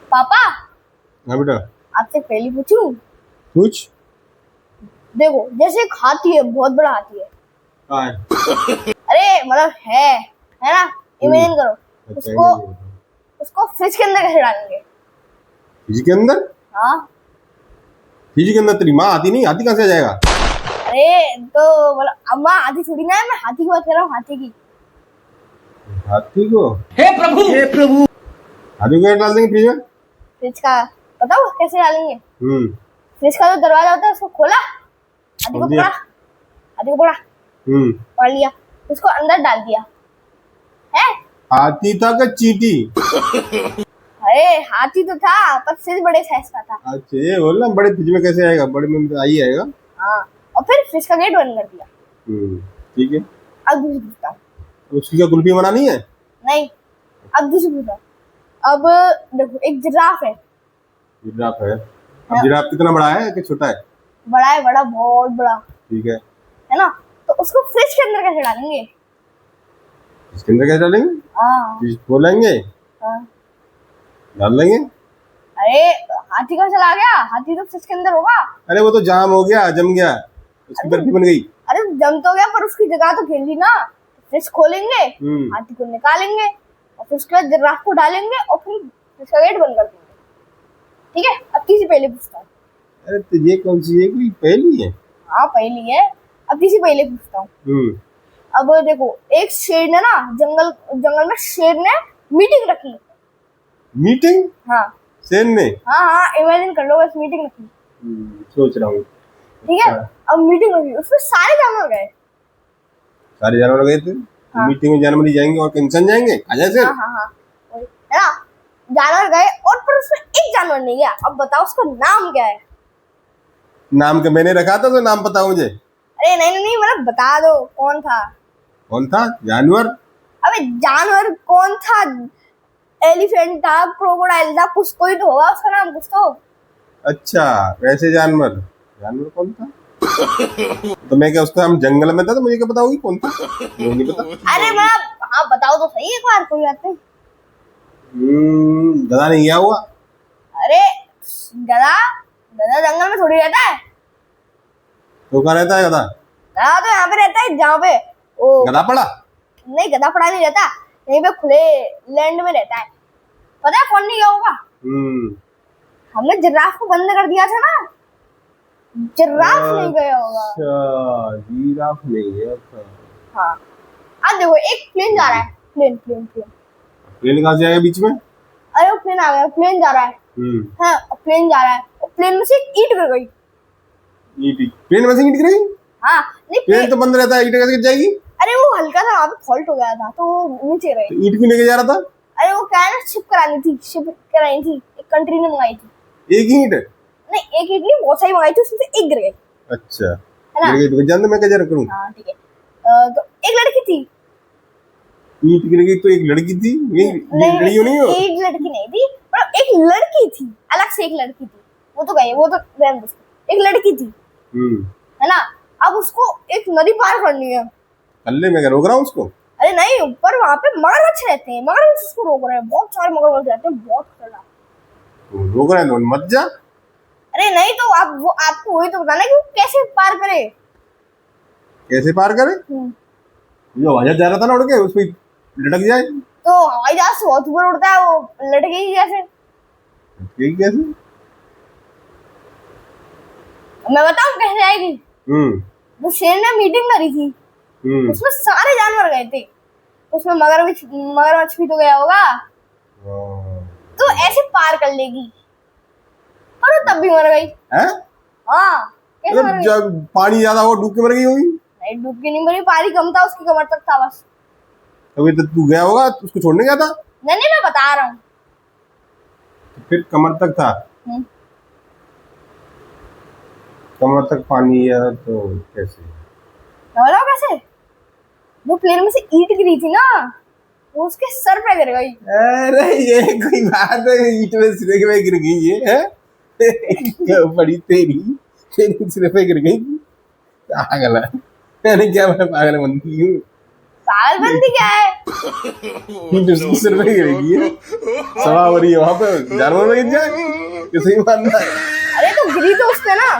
पापा, हाँ बेटा। आपसे पहली पूछूं? पूछ। देखो, जैसे एक हाथी है, बहुत बड़ा हाथी है। हाँ है। अरे मतलब है ना? इमेजिन करो। अच्छा, उसको उसको फ्रिज के अंदर कैसे डालेंगे? फ्रिज के अंदर? हाँ। फ्रिज के अंदर तेरी माँ आती नहीं, हाथी कहाँ से आ जाएगा? अरे तो मतलब अम्मा हाथी थोड़ी ना है, मैं हाथी की बात कर रहा हूँ, हाथी की। हाथी को? हे प्रभु, हे प्रभु। हाथी को डाल देंगे फ्रिज में? फ्रिज का बताओ कैसे डालेंगे? फ्रिज का जो दरवाजा होता है उसको खोला, हाथी को खोल दिया। पकड़ा, हाथी को पकड़ा, पकड़ लिया, उसको अंदर डाल दिया है। हाथी था का चींटी? अरे हाथी तो था, पर फ्रिज बड़े साइज का था। अच्छा ये बोल ना, बड़े फ्रिज में कैसे आएगा? बड़े में तो आई आएगा। हाँ, और फिर फ्रिज का गेट बंद कर दिया। ठीक है। अब दूसरी पूछता हूँ। उसकी क्या कुल्फी बनानी है? नहीं, अब दूसरी पूछता हूँ। अब देखो, एक जिराफ है। जिराफ है। अब जिराफ कितना बड़ा है कि छोटा है? बड़ा है, बड़ा, बहुत बड़ा। ठीक है ना? तो उसको फ्रिज के अंदर कैसे डालेंगे? इसके अंदर कैसे डालेंगे? हाँ। फ्रिज खोलेंगे, हाँ। डाल देंगे। अरे हाथी का चला गया, हाथी तो फ्रिज के अंदर होगा। अरे वो तो जाम हो गया, जम गया, उसकी बर्फी बन गई। अरे जम तो गया, पर उसकी जगह तो घेर ली ना। फ्रिज खोलेंगे, हाथी को निकालेंगे, और फिर उसके बाद जिराफ को डालेंगे, और फिर फ्रिज का गेट बंद कर देंगे। ठीक है, अब तीसरी पहले पूछता हूँ। अरे तो ये कौन सी है? कोई पहेली है? हाँ पहली है। अब तीसरी पहले पूछता हूँ। अब देखो, एक शेर ने ना जंगल में शेर ने मीटिंग रखी। मीटिंग? हाँ। शेर ने? हाँ, इमेजिन कर लो, बस मीटिंग रखी। सोच रहा हूँ। ठीक है। अब मीटिंग रखी, उसमें सारे जानवर गए। सारे जानवर गए थे? हाँ। मीटिंग में जानवर ही जाएंगे और इंसान जाएंगे? अजय सर? हाँ, है ना? जानवर गए, और पर उसमें एक जानवर नहीं गया। अब बताओ उसका नाम क्या है? नाम का मैंने रखा था, तो नाम पता मुझे। अरे नहीं, मतलब बता दो कौन था। कौन था जानवर? अबे जानवर कौन था? एलिफेंट था, क्रोकोडाइल था, कुछ कोई तो होगा उसका नाम, कुछ तो। अच्छा वैसे जानवर जानवर कौन था? तो मैं क्या उसका हम जंगल में था, तो मुझे क्या पता होगी कौन था? मुझे नहीं पता। अरे मतलब हाँ, बताओ तो सही एक बार, कोई बात नहीं। गधा नहीं गया हुआ? अरे गधा गधा जंगल में थोड़ी रहता है। तो कहाँ रहता है गधा? गधा तो यहाँ पे रहता है, जहाँ पे वो गधा पड़ा? नहीं, गधा पड़ा नहीं रहता, यहीं पे खुले लैंड में रहता है। पता है कौन नहीं गया होगा? हमने जिराफ को बंद कर दिया था ना, जिराफ नहीं गया होगा। अच्छा जिराफ नहीं गया था। हाँ। अब देखो, एक प्लेन जा रहा है, प्लेन प्लेन कहाँ से आया बीच में? अरे वो प्लेन आ गया, प्लेन जा रहा है। हाँ, प्लेन जा रहा है, और प्लेन में से एक ईंट गिर गई। ईंट? प्लेन में से ईंट गिरी? हाँ नहीं, प्लेन तो बंद रहता है, ईंट कैसे गिर जाएगी? अरे वो हल्का सा वहाँ पे फॉल्ट हो गया था, तो वो नीचे रही। तो ईंट क्यों लेके जा रहा था? अरे वो क्या है ना, शिप करानी थी, एक कंट्री ने मंगाई थी। एक ईंट? नहीं, एक ईंट नहीं, बहुत सारी मंगाई थी, उसमें से एक गिर गई। अच्छा, है ना? गिर गई तो जान दो, मैं क्या करूँ? हाँ ठीक है। तो एक लड़की थी। ईंट गिर गई तो एक लड़की थी? लड़की नहीं हो? एक लड़की नहीं थी, मतलब एक लड़की थी, अलग से एक लड़की थी। वो तो गई, वो तो रहने दो, एक लड़की थी। है ना? अब उसको एक नदी पार करनी है। अल्ले मैं क्या रोक रहा हूँ उसको? अरे नहीं, ऊपर वहाँ पे मगरमच्छ रहते हैं, मगरमच्छ उसको रोक रहे हैं, बहुत सारे मगरमच्छ रहते हैं, बहुत खतरनाक। रोक रहे हैं, मत जा। अरे नहीं, तो आपको वही तो बताना कि वो कैसे पार करे। कैसे पार करे? जो हवाई जहाज जा रहा था ना उड़ के, उसमें लटक जाए? तो हवाई जहाज से बहुत ऊपर उड़ता है, वो लटकेगी कैसे? कैसे? मैं बताऊं कैसे आएगी? जो शेर ने मीटिंग करी थी, उसमें सारे जानवर गए थे, उसमें मगरमच्छ भी तो गया होगा, तो ऐसे पार कर लेगी। पर वो तब भी मर गई। हैं? हाँ, कैसे मर गई? जब पानी ज्यादा हो डूब के मर गई होगी? नहीं, डूब के नहीं मरी, पानी कम था, उसकी कमर तक था बस। तभी तो तू गया होगा, उसको छोड़ने गया था? नहीं, मैं बता रहा हूँ। तो फिर कमर तक था? कमर तक पानी है तो कैसे? बोलो कैसे? वो प्लेन में से ईंट गिरी थी ना, वो उसके सर पे गिर गई। अरे ये कोई बात है? ईंट में सिरे पे गिर गई ये है? क्या बड़ी तेरी सिरे पे गिर गई? पागल है। मैंने क्या, मैं पागल बनती हूँ? पागलबंदी क्या है? उसके सिर पे गिरेगी है, सवा हो रही है वहां पे, जानवर में गिर जाए, किसी मानना है। अरे तो गिरी तो उसने ना।